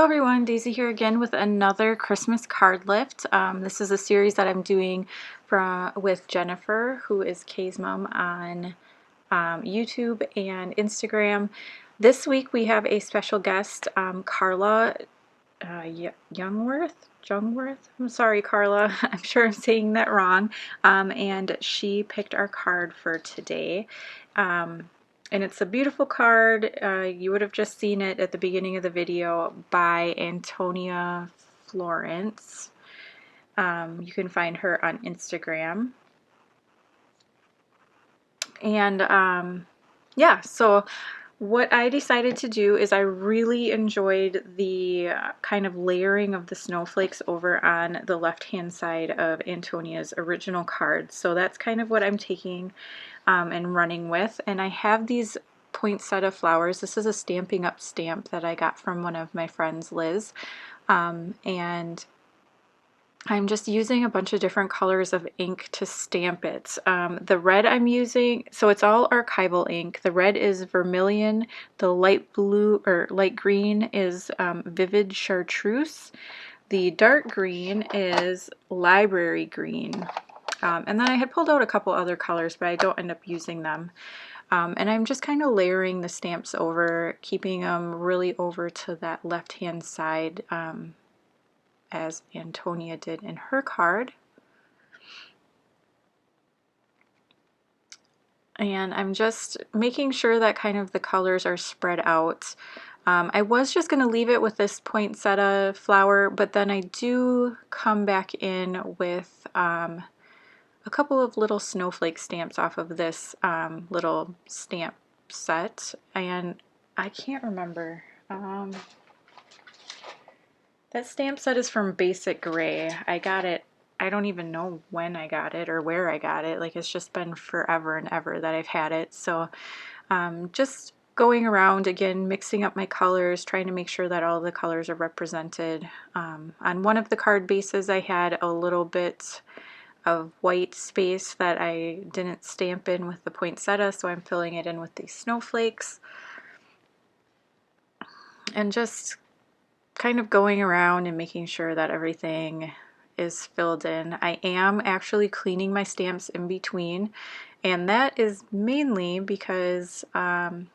Hello everyone, Daisy here again with another Christmas card lift. This is a series that I'm doing with Jennifer, who is Kay's mom on YouTube and Instagram. This week we have a special guest, Karla Yungwirth. I'm sorry, Karla. I'm sure I'm saying that wrong. And she picked our card for today. And it's a beautiful card. You would have just seen it at the beginning of the video by Antonia Florence. You can find her on Instagram. And yeah, so what I decided to do is I really enjoyed the kind of layering of the snowflakes over on the left-hand side of Antonia's original card. So that's kind of what I'm taking and running with. And I have these poinsettia flowers. This is a Stamping Up stamp that I got from one of my friends, Liz. And I'm just using a bunch of different colors of ink to stamp it. The red I'm using, so it's all archival ink. The red is vermilion, the light blue or light green is vivid chartreuse, the dark green is library green. And then I had pulled out a couple other colors, but I don't end up using them. And I'm just kind of layering the stamps over, keeping them really over to that left-hand side, as Antonia did in her card. And I'm just making sure that kind of the colors are spread out. I was just going to leave it with this poinsettia flower, but then I do come back in with a couple of little snowflake stamps off of this little stamp set, and I can't remember. That stamp set is from Basic Gray. I got it, I don't even know when I got it or where I got it. Like, it's just been forever and ever that I've had it. So just going around again, mixing up my colors, trying to make sure that all the colors are represented. On one of the card bases I had a little bit of white space that I didn't stamp in with the poinsettia, so I'm filling it in with these snowflakes. And just kind of going around and making sure that everything is filled in. I am actually cleaning my stamps in between, and that is mainly because I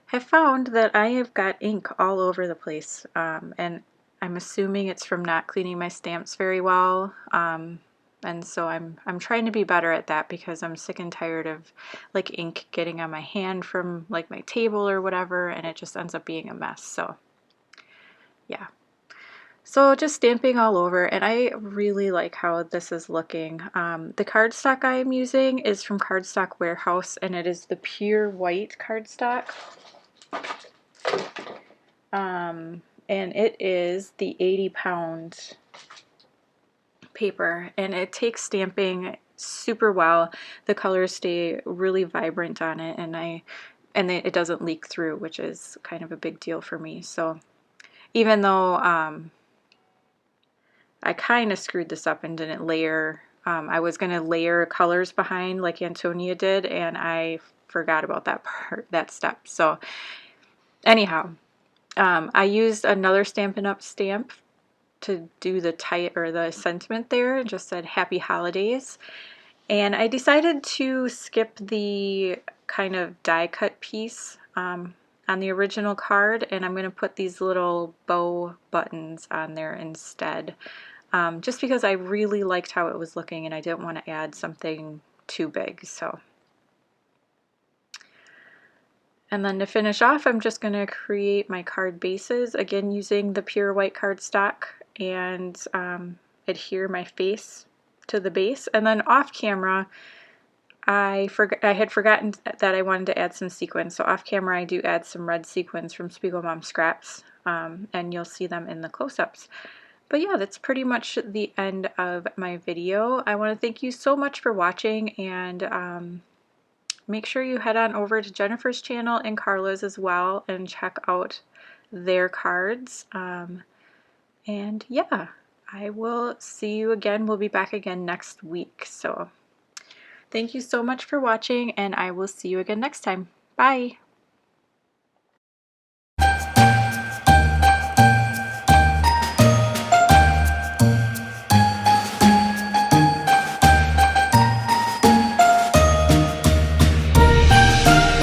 have found that I have got ink all over the place, and I'm assuming it's from not cleaning my stamps very well. And so I'm trying to be better at that, because I'm sick and tired of like ink getting on my hand from like my table or whatever, and it just ends up being a mess. So yeah. So just stamping all over, and I really like how this is looking. The cardstock I am using is from Cardstock Warehouse, and it is the pure white cardstock. And it is the 80-pound paper, and it takes stamping super well. The colors stay really vibrant on it, and it doesn't leak through, which is kind of a big deal for me. So even though I kind of screwed this up and didn't layer, I was going to layer colors behind like Antonia did, and I forgot about that step. So anyhow, I used another Stampin' Up stamp to do the the sentiment there. It just said Happy Holidays. And I decided to skip the kind of die cut piece on the original card, and I'm going to put these little bow buttons on there instead, just because I really liked how it was looking and I didn't want to add something too big. So, and then to finish off, I'm just going to create my card bases, again using the pure white cardstock, and adhere my face to the base. And then off camera, I had forgotten that I wanted to add some sequins. So off camera I do add some red sequins from Spiegel Mom Scraps, and you'll see them in the close-ups. But yeah, that's pretty much the end of my video. I want to thank you so much for watching, and make sure you head on over to Jennifer's channel and Karla's as well and check out their cards. And yeah, I will see you again. We'll be back again next week. So thank you so much for watching, and I will see you again next time. Bye!